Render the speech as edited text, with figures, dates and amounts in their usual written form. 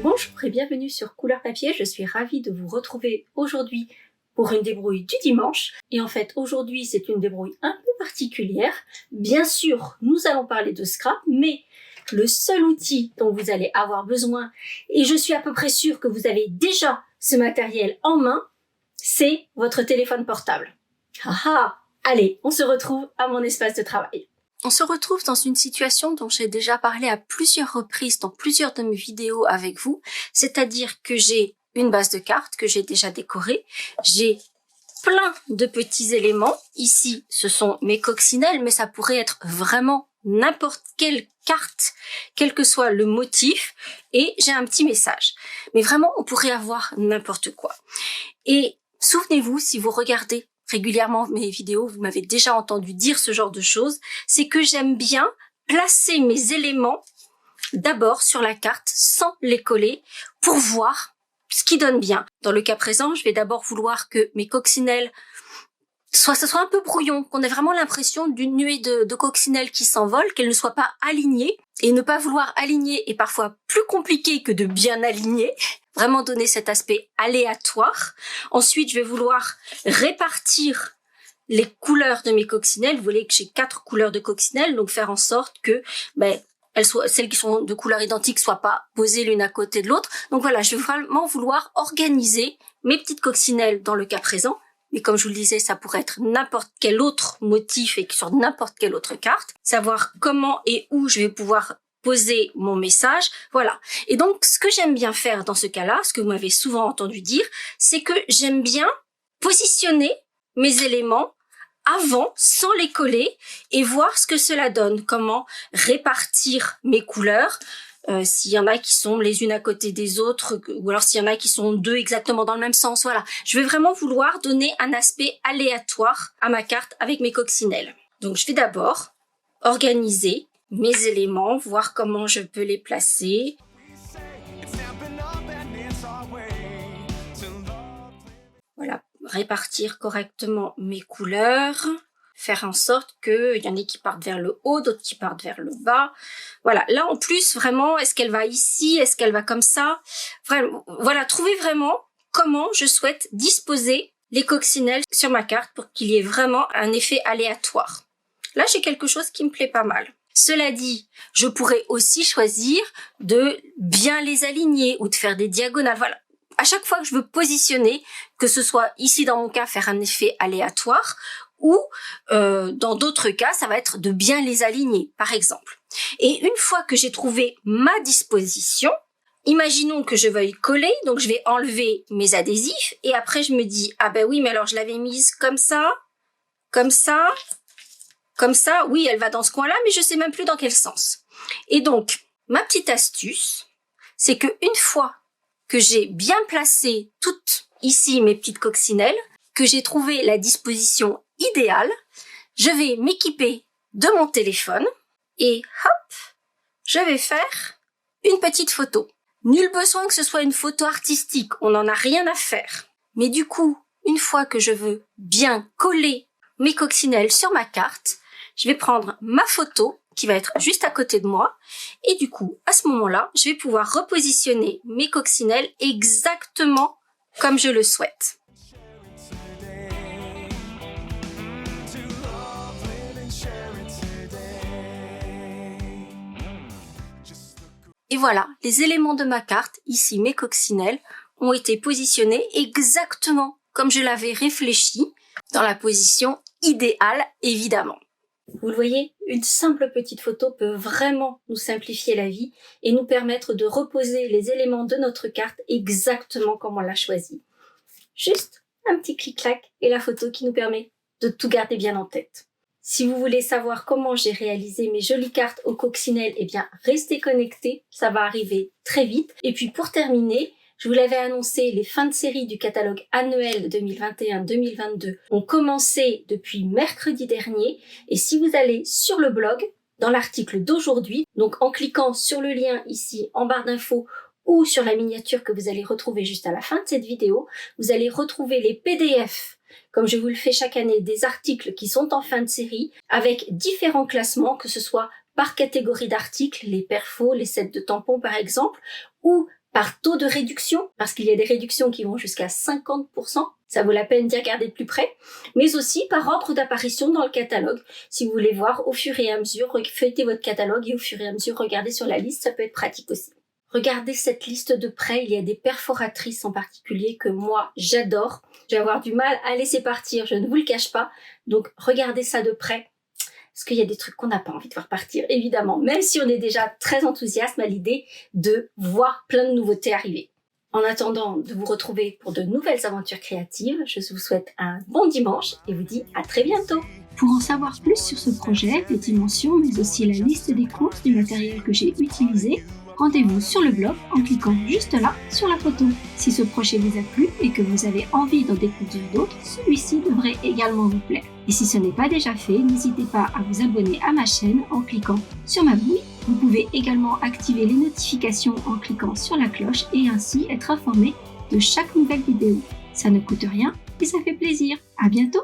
Bonjour et bienvenue sur Couleur Papier, je suis ravie de vous retrouver aujourd'hui pour une débrouille du dimanche. Et en fait, aujourd'hui, c'est une débrouille un peu particulière. Bien sûr, nous allons parler de scrap, mais le seul outil dont vous allez avoir besoin, et je suis à peu près sûre que vous avez déjà ce matériel en main, c'est votre téléphone portable. Allez, on se retrouve à mon espace de travail. On se retrouve dans une situation dont j'ai déjà parlé à plusieurs reprises dans plusieurs de mes vidéos avec vous, c'est-à-dire que j'ai une base de cartes que j'ai déjà décorée, j'ai plein de petits éléments. Ici, ce sont mes coccinelles, mais ça pourrait être vraiment n'importe quelle carte, quel que soit le motif, et j'ai un petit message. Mais vraiment, on pourrait avoir n'importe quoi. Et souvenez-vous, si vous regardez régulièrement mes vidéos, vous m'avez déjà entendu dire ce genre de choses, c'est que j'aime bien placer mes éléments d'abord sur la carte sans les coller pour voir ce qui donne bien. Dans le cas présent, je vais d'abord vouloir que mes coccinelles ce soit un peu brouillon, qu'on ait vraiment l'impression d'une nuée de coccinelles qui s'envolent, qu'elles ne soient pas alignées. Et ne pas vouloir aligner est parfois plus compliqué que de bien aligner. Vraiment donner cet aspect aléatoire. Ensuite, je vais vouloir répartir les couleurs de mes coccinelles. Vous voyez que j'ai 4 couleurs de coccinelles, donc faire en sorte que celles qui sont de couleurs identiques soient pas posées l'une à côté de l'autre. Donc voilà, je vais vraiment vouloir organiser mes petites coccinelles dans le cas présent. Mais comme je vous le disais, ça pourrait être n'importe quel autre motif et sur n'importe quelle autre carte. Savoir comment et où je vais pouvoir poser mon message. Voilà. Et donc, ce que j'aime bien faire dans ce cas-là, ce que vous m'avez souvent entendu dire, c'est que j'aime bien positionner mes éléments avant, sans les coller, et voir ce que cela donne. Comment répartir mes couleurs. S'il y en a qui sont les unes à côté des autres, ou alors s'il y en a qui sont deux exactement dans le même sens, voilà. Je vais vraiment vouloir donner un aspect aléatoire à ma carte avec mes coccinelles. Donc je vais d'abord organiser mes éléments, voir comment je peux les placer. Voilà, répartir correctement mes couleurs. Faire en sorte qu'il y en ait qui partent vers le haut, d'autres qui partent vers le bas. Voilà, là en plus, vraiment, est-ce qu'elle va ici, est-ce qu'elle va comme ça? Vraiment, voilà, trouver vraiment comment je souhaite disposer les coccinelles sur ma carte pour qu'il y ait vraiment un effet aléatoire. Là, j'ai quelque chose qui me plaît pas mal. Cela dit, je pourrais aussi choisir de bien les aligner ou de faire des diagonales, voilà. À chaque fois que je veux positionner, que ce soit ici dans mon cas, faire un effet aléatoire, ou dans d'autres cas, ça va être de bien les aligner, par exemple. Et une fois que j'ai trouvé ma disposition, imaginons que je veuille coller, donc je vais enlever mes adhésifs, et après je me dis, ah ben oui, mais alors je l'avais mise comme ça, comme ça, comme ça, oui, elle va dans ce coin-là, mais je sais même plus dans quel sens. Et donc, ma petite astuce, c'est que une fois que j'ai bien placé toutes ici mes petites coccinelles, que j'ai trouvé la disposition idéale, je vais m'équiper de mon téléphone et hop, je vais faire une petite photo. Nul besoin que ce soit une photo artistique, on n'en a rien à faire. Mais du coup, une fois que je veux bien coller mes coccinelles sur ma carte, je vais prendre ma photo qui va être juste à côté de moi et du coup, à ce moment-là, je vais pouvoir repositionner mes coccinelles exactement comme je le souhaite. Et voilà, les éléments de ma carte, ici mes coccinelles, ont été positionnés exactement comme je l'avais réfléchi, dans la position idéale, évidemment. Vous le voyez, une simple petite photo peut vraiment nous simplifier la vie et nous permettre de reposer les éléments de notre carte exactement comme on l'a choisi. Juste un petit clic-clac et la photo qui nous permet de tout garder bien en tête. Si vous voulez savoir comment j'ai réalisé mes jolies cartes aux coccinelles, eh bien, restez connectés, ça va arriver très vite. Et puis pour terminer, je vous l'avais annoncé, les fins de série du catalogue annuel 2021-2022 ont commencé depuis mercredi dernier. Et si vous allez sur le blog, dans l'article d'aujourd'hui, donc en cliquant sur le lien ici en barre d'infos ou sur la miniature que vous allez retrouver juste à la fin de cette vidéo, vous allez retrouver les PDF comme je vous le fais chaque année, des articles qui sont en fin de série avec différents classements, que ce soit par catégorie d'articles, les perfos, les sets de tampons par exemple, ou par taux de réduction, parce qu'il y a des réductions qui vont jusqu'à 50%, ça vaut la peine d'y regarder de plus près, mais aussi par ordre d'apparition dans le catalogue. Si vous voulez voir au fur et à mesure, feuilletez votre catalogue et au fur et à mesure, regardez sur la liste, ça peut être pratique aussi. Regardez cette liste de près, il y a des perforatrices en particulier que moi j'adore. Je vais avoir du mal à laisser partir, je ne vous le cache pas, donc regardez ça de près. Parce qu'il y a des trucs qu'on n'a pas envie de voir partir, évidemment, même si on est déjà très enthousiaste à l'idée de voir plein de nouveautés arriver. En attendant de vous retrouver pour de nouvelles aventures créatives, je vous souhaite un bon dimanche et vous dis à très bientôt. Pour en savoir plus sur ce projet, les dimensions, mais aussi la liste des courses du matériel que j'ai utilisé, rendez-vous sur le blog en cliquant juste là sur la photo. Si ce projet vous a plu et que vous avez envie d'en découvrir d'autres, celui-ci devrait également vous plaire. Et si ce n'est pas déjà fait, n'hésitez pas à vous abonner à ma chaîne en cliquant sur ma bouille. Vous pouvez également activer les notifications en cliquant sur la cloche et ainsi être informé de chaque nouvelle vidéo. Ça ne coûte rien et ça fait plaisir. À bientôt!